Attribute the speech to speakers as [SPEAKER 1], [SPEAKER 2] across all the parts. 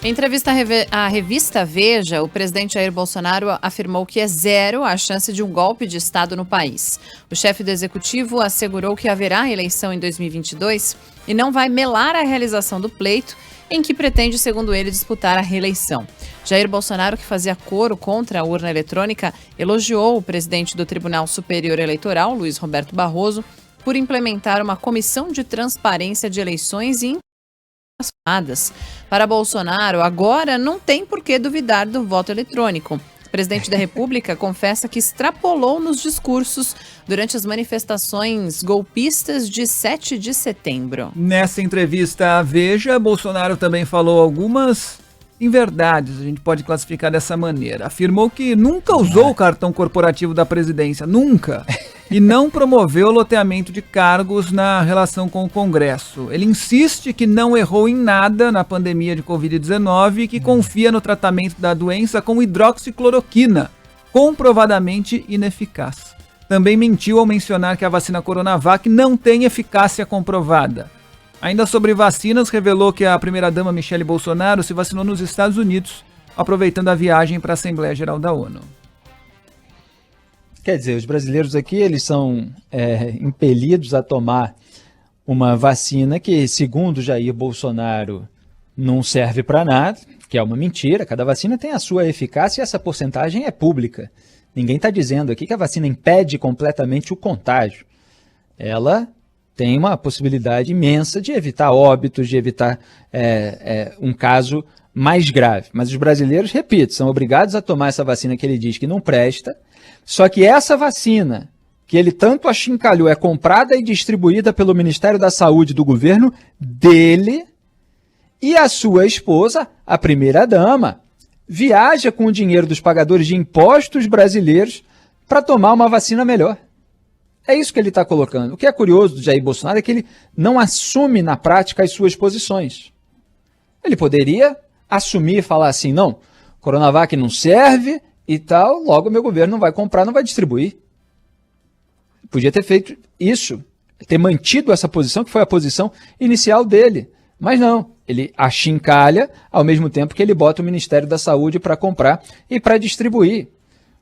[SPEAKER 1] Em entrevista à revista Veja, o presidente Jair Bolsonaro afirmou que é zero a chance de um golpe de Estado no país. O chefe do executivo assegurou que haverá eleição em 2022 e não vai melar a realização do pleito, em que pretende, segundo ele, disputar a reeleição. Jair Bolsonaro, que fazia coro contra a urna eletrônica, elogiou o presidente do Tribunal Superior Eleitoral, Luiz Roberto Barroso, por implementar uma comissão de transparência de eleições e para Bolsonaro, agora não tem por que duvidar do voto eletrônico. O presidente da República confessa que extrapolou nos discursos durante as manifestações golpistas de 7 de setembro.
[SPEAKER 2] Nessa entrevista à Veja, Bolsonaro também falou algumas inverdades, a gente pode classificar dessa maneira. Afirmou que nunca usou o cartão corporativo da presidência, nunca. E não promoveu o loteamento de cargos na relação com o Congresso. Ele insiste que não errou em nada na pandemia de Covid-19 e que confia no tratamento da doença com hidroxicloroquina, comprovadamente ineficaz. Também mentiu ao mencionar que a vacina Coronavac não tem eficácia comprovada. Ainda sobre vacinas, revelou que a primeira-dama Michele Bolsonaro se vacinou nos Estados Unidos, aproveitando a viagem para a Assembleia Geral da ONU.
[SPEAKER 3] Quer dizer, os brasileiros aqui, eles são impelidos a tomar uma vacina que, segundo Jair Bolsonaro, não serve para nada, que é uma mentira. Cada vacina tem a sua eficácia e essa porcentagem é pública. Ninguém está dizendo aqui que a vacina impede completamente o contágio. Ela tem uma possibilidade imensa de evitar óbitos, de evitar um caso mais grave. Mas os brasileiros, repito, são obrigados a tomar essa vacina que ele diz que não presta. Só que essa vacina, que ele tanto achincalhou, é comprada e distribuída pelo Ministério da Saúde do governo dele, e a sua esposa, a primeira-dama, viaja com o dinheiro dos pagadores de impostos brasileiros para tomar uma vacina melhor. É isso que ele está colocando. O que é curioso do Jair Bolsonaro é que ele não assume na prática as suas posições. Ele poderia assumir e falar assim, não, Coronavac não serve e tal, logo meu governo não vai comprar, não vai distribuir. Podia ter feito isso, ter mantido essa posição, que foi a posição inicial dele. Mas não, ele achincalha ao mesmo tempo que ele bota o Ministério da Saúde para comprar e para distribuir.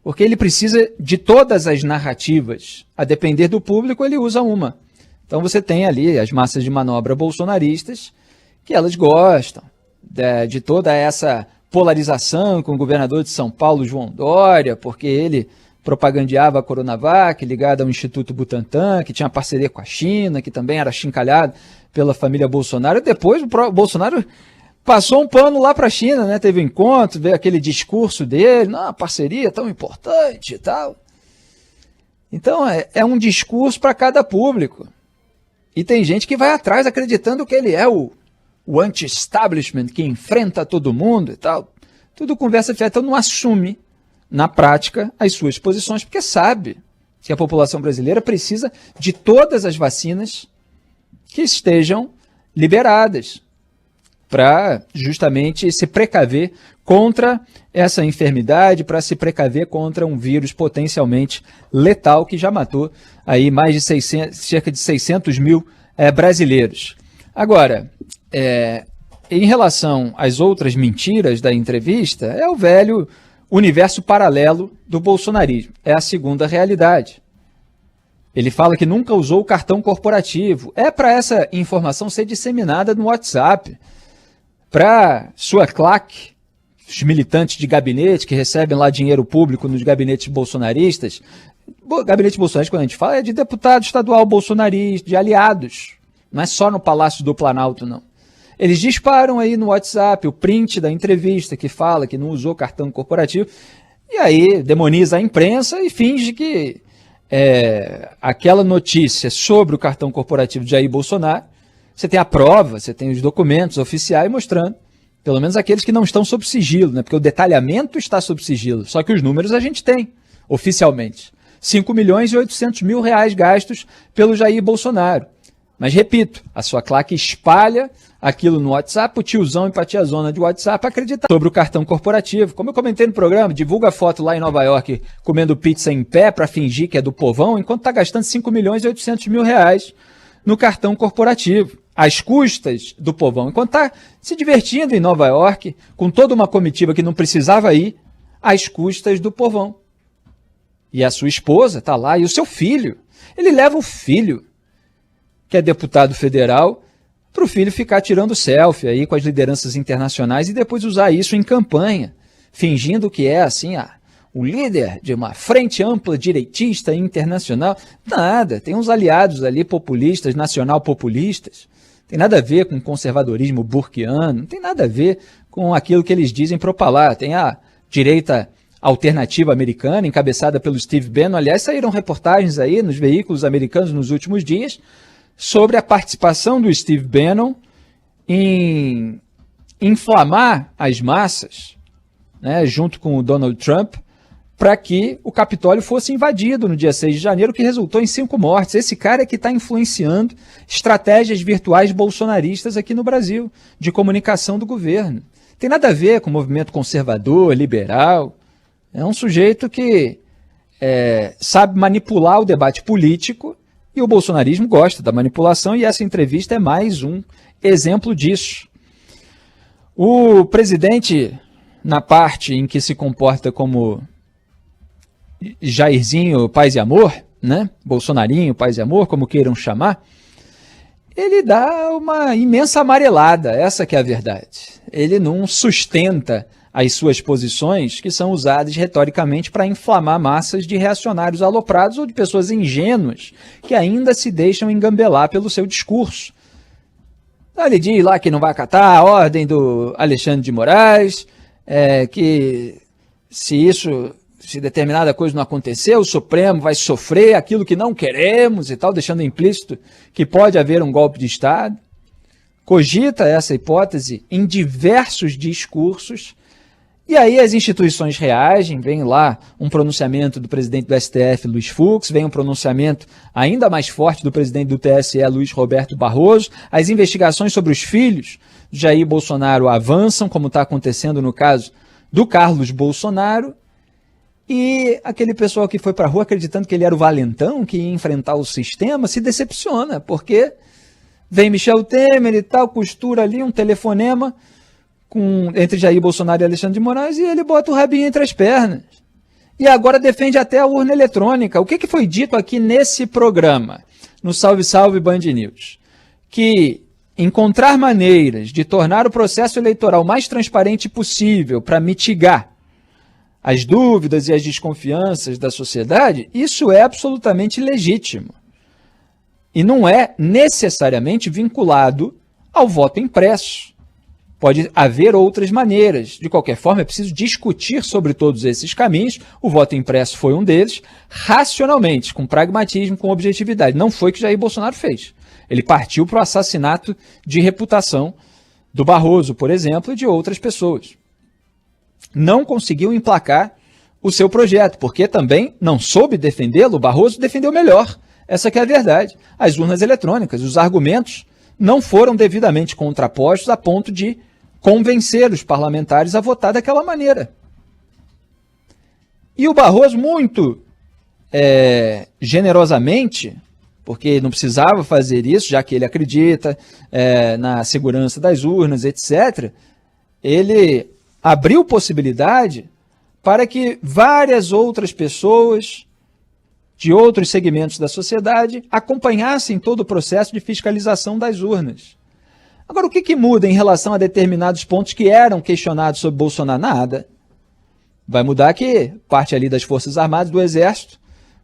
[SPEAKER 3] Porque ele precisa de todas as narrativas. A depender do público, ele usa uma. Então você tem ali as massas de manobra bolsonaristas, que elas gostam de toda essa polarização com o governador de São Paulo, João Dória, porque ele propagandeava a Coronavac, ligada ao Instituto Butantan, que tinha parceria com a China, que também era achincalhado pela família Bolsonaro. Depois o Bolsonaro passou um pano lá para a China, né? Teve um encontro, veio aquele discurso dele, não, parceria tão importante e tal. Então é um discurso para cada público. E tem gente que vai atrás acreditando que ele é o anti-establishment, que enfrenta todo mundo e tal. Tudo conversa fiada. Então não assume, na prática, as suas posições, porque sabe que a população brasileira precisa de todas as vacinas que estejam liberadas para justamente se precaver contra essa enfermidade, para se precaver contra um vírus potencialmente letal que já matou aí mais de cerca de 600 mil brasileiros. Agora, em relação às outras mentiras da entrevista, é o velho universo paralelo do bolsonarismo. É a segunda realidade. Ele fala que nunca usou o cartão corporativo. É para essa informação ser disseminada no WhatsApp, para sua claque, os militantes de gabinete que recebem lá dinheiro público nos gabinetes bolsonaristas. Gabinete bolsonarista, quando a gente fala, é de deputado estadual bolsonarista, de aliados. Não é só no Palácio do Planalto, não. Eles disparam aí no WhatsApp o print da entrevista que fala que não usou cartão corporativo, e aí demoniza a imprensa e finge que aquela notícia sobre o cartão corporativo de Jair Bolsonaro, você tem a prova, você tem os documentos oficiais mostrando, pelo menos aqueles que não estão sob sigilo, né? Porque o detalhamento está sob sigilo, só que os números a gente tem, oficialmente. 5 milhões e 800 mil reais gastos pelo Jair Bolsonaro. Mas, repito, a sua claque espalha aquilo no WhatsApp, o tiozão e a tiazona de WhatsApp acreditar sobre o cartão corporativo. Como eu comentei no programa, divulga foto lá em Nova York comendo pizza em pé para fingir que é do povão, enquanto está gastando 5 milhões e 800 mil reais no cartão corporativo. às custas do povão, enquanto está se divertindo em Nova York, com toda uma comitiva que não precisava ir, às custas do povão. E a sua esposa está lá, e o seu filho. Ele leva o filho, que é deputado federal, para o filho ficar tirando selfie aí com as lideranças internacionais e depois usar isso em campanha, fingindo que é assim, o líder de uma frente ampla direitista internacional. Nada, tem uns aliados ali populistas, nacional-populistas. Tem nada a ver com conservadorismo burkeano, não tem nada a ver com aquilo que eles dizem propalar. Tem a direita alternativa americana, encabeçada pelo Steve Bannon. Aliás, saíram reportagens aí nos veículos americanos nos últimos dias sobre a participação do Steve Bannon em inflamar as massas, né, junto com o Donald Trump, para que o Capitólio fosse invadido no dia 6 de janeiro, que resultou em 5 mortes. Esse cara é que está influenciando estratégias virtuais bolsonaristas aqui no Brasil, de comunicação do governo. Tem nada a ver com o movimento conservador, liberal. É um sujeito que sabe manipular o debate político, e o bolsonarismo gosta da manipulação, e essa entrevista é mais um exemplo disso. O presidente, na parte em que se comporta como Jairzinho Paz e Amor, né? Bolsonarinho Paz e Amor, como queiram chamar, ele dá uma imensa amarelada, essa que é a verdade. Ele não sustenta as suas posições, que são usadas retoricamente para inflamar massas de reacionários aloprados ou de pessoas ingênuas que ainda se deixam engambelar pelo seu discurso. Ele diz lá que não vai acatar a ordem do Alexandre de Moraes, que se determinada coisa não acontecer, o Supremo vai sofrer aquilo que não queremos e tal, deixando implícito que pode haver um golpe de Estado. Cogita essa hipótese em diversos discursos, e aí as instituições reagem. Vem lá um pronunciamento do presidente do STF, Luiz Fux, vem um pronunciamento ainda mais forte do presidente do TSE, Luiz Roberto Barroso. As investigações sobre os filhos de Jair Bolsonaro avançam, como está acontecendo no caso do Carlos Bolsonaro, e aquele pessoal que foi para a rua acreditando que ele era o valentão, que ia enfrentar o sistema, se decepciona, porque vem Michel Temer e tal, costura ali um telefonema entre Jair Bolsonaro e Alexandre de Moraes, e ele bota o rabinho entre as pernas. E agora defende até a urna eletrônica. O que foi dito aqui nesse programa, no Salve Salve Band News? Que encontrar maneiras de tornar o processo eleitoral mais transparente possível para mitigar as dúvidas e as desconfianças da sociedade, isso é absolutamente legítimo. E não é necessariamente vinculado ao voto impresso. Pode haver outras maneiras. De qualquer forma, é preciso discutir sobre todos esses caminhos. O voto impresso foi um deles, racionalmente, com pragmatismo, com objetividade. Não foi o que Jair Bolsonaro fez. Ele partiu para o assassinato de reputação do Barroso, por exemplo, e de outras pessoas. Não conseguiu emplacar o seu projeto, porque também não soube defendê-lo. O Barroso defendeu melhor. Essa que é a verdade. As urnas eletrônicas, os argumentos não foram devidamente contrapostos a ponto de convencer os parlamentares a votar daquela maneira. E o Barroso, muito generosamente, porque não precisava fazer isso, já que ele acredita na segurança das urnas, etc., ele abriu possibilidade para que várias outras pessoas de outros segmentos da sociedade acompanhassem todo o processo de fiscalização das urnas. Agora, o que muda em relação a determinados pontos que eram questionados sobre Bolsonaro? Nada. Vai mudar que parte ali das Forças Armadas, do Exército,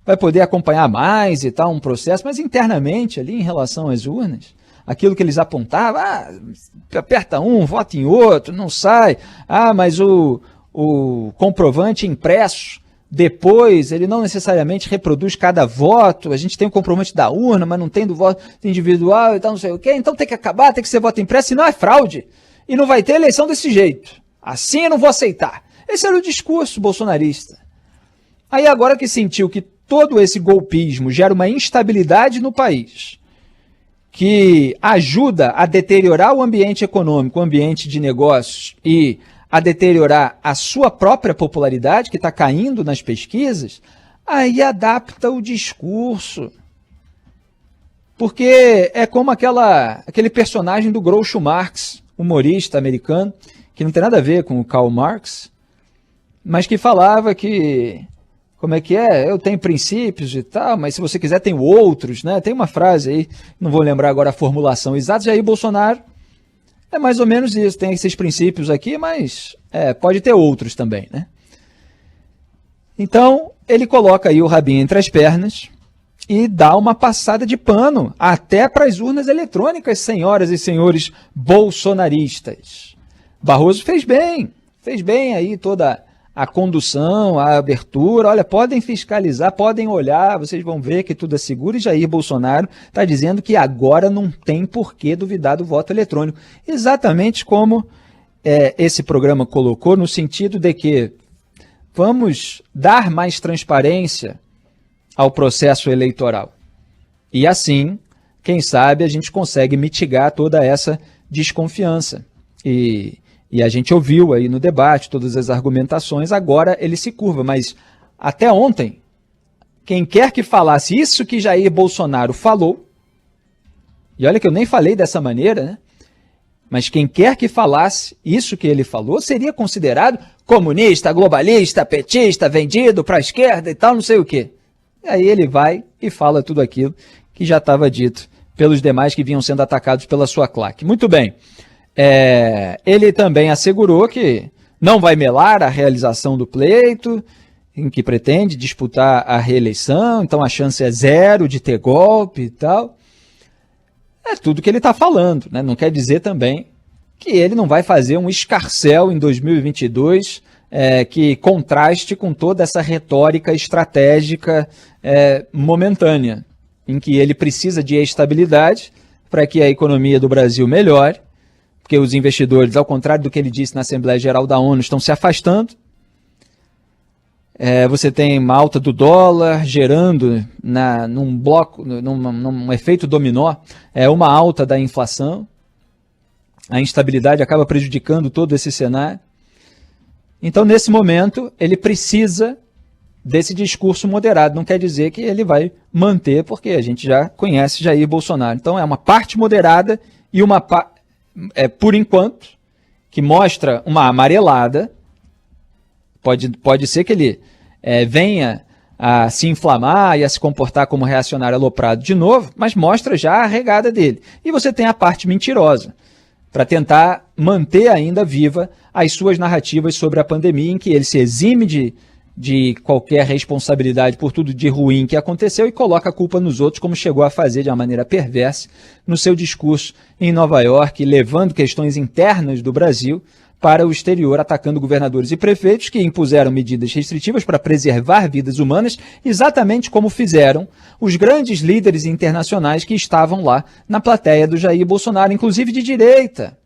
[SPEAKER 3] vai poder acompanhar mais e tal, um processo, mas internamente ali em relação às urnas, aquilo que eles apontavam, aperta um, vota em outro, não sai, mas o comprovante impresso, depois, ele não necessariamente reproduz cada voto, a gente tem o comprovante da urna, mas não tem do voto individual e tal, não sei o quê, então tem que acabar, tem que ser voto impresso, senão é fraude, e não vai ter eleição desse jeito. Assim eu não vou aceitar. Esse era o discurso bolsonarista. Aí agora que sentiu que todo esse golpismo gera uma instabilidade no país, que ajuda a deteriorar o ambiente econômico, o ambiente de negócios e a deteriorar a sua própria popularidade, que está caindo nas pesquisas, aí adapta o discurso. porque é como aquele personagem do Groucho Marx, humorista americano, que não tem nada a ver com o Karl Marx, mas que falava que, como é que é? Eu tenho princípios e tal, mas se você quiser tem outros, né? Tem uma frase aí, não vou lembrar agora a formulação exata, Jair Bolsonaro é mais ou menos isso, tem esses princípios aqui, mas pode ter outros também, né? Então, ele coloca aí o rabinho entre as pernas e dá uma passada de pano até para as urnas eletrônicas, senhoras e senhores bolsonaristas. Barroso fez bem aí toda a condução, a abertura. Olha, podem fiscalizar, podem olhar, vocês vão ver que tudo é seguro. E Jair Bolsonaro está dizendo que agora não tem por que duvidar do voto eletrônico. Exatamente como esse programa colocou, no sentido de que vamos dar mais transparência ao processo eleitoral. E assim, quem sabe, a gente consegue mitigar toda essa desconfiança. E a gente ouviu aí no debate todas as argumentações, agora ele se curva. Mas até ontem, quem quer que falasse isso que Jair Bolsonaro falou, e olha que eu nem falei dessa maneira, né? Mas quem quer que falasse isso que ele falou seria considerado comunista, globalista, petista, vendido para a esquerda e tal, não sei o quê. E aí ele vai e fala tudo aquilo que já estava dito pelos demais que vinham sendo atacados pela sua claque. Muito bem. Ele também assegurou que não vai melar a realização do pleito, em que pretende disputar a reeleição, então a chance é zero de ter golpe e tal. É tudo que ele está falando, né? Não quer dizer também que ele não vai fazer um escarcéu em 2022 que contraste com toda essa retórica estratégica momentânea, em que ele precisa de estabilidade para que a economia do Brasil melhore, porque os investidores, ao contrário do que ele disse na Assembleia Geral da ONU, estão se afastando. Você tem uma alta do dólar gerando num bloco, num efeito dominó, uma alta da inflação. A instabilidade acaba prejudicando todo esse cenário. Então, nesse momento, ele precisa desse discurso moderado. Não quer dizer que ele vai manter, porque a gente já conhece Jair Bolsonaro. Então, é uma parte moderada e uma por enquanto, que mostra uma amarelada. Pode ser que ele venha a se inflamar e a se comportar como reacionário aloprado de novo, mas mostra já a regada dele. E você tem a parte mentirosa, para tentar manter ainda viva as suas narrativas sobre a pandemia, em que ele se exime de qualquer responsabilidade por tudo de ruim que aconteceu e coloca a culpa nos outros, como chegou a fazer de uma maneira perversa no seu discurso em Nova York, levando questões internas do Brasil para o exterior, atacando governadores e prefeitos que impuseram medidas restritivas para preservar vidas humanas, exatamente como fizeram os grandes líderes internacionais que estavam lá na plateia do Jair Bolsonaro, inclusive de direita.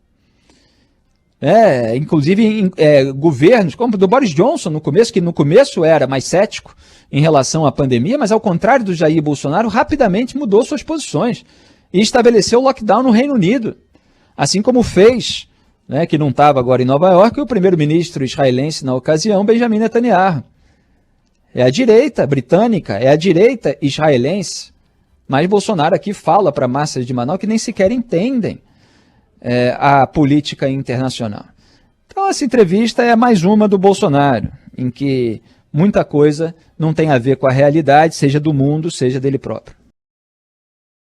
[SPEAKER 3] Inclusive governos, como do Boris Johnson no começo, que no começo era mais cético em relação à pandemia, mas ao contrário do Jair Bolsonaro, rapidamente mudou suas posições e estabeleceu o lockdown no Reino Unido, assim como fez, que não estava agora em Nova York, o primeiro-ministro israelense na ocasião, Benjamin Netanyahu. É a direita britânica, é a direita israelense, mas Bolsonaro aqui fala para massas de Manaus que nem sequer entendem a política internacional. Então essa entrevista é mais uma do Bolsonaro, em que muita coisa não tem a ver com a realidade, seja do mundo, seja dele próprio.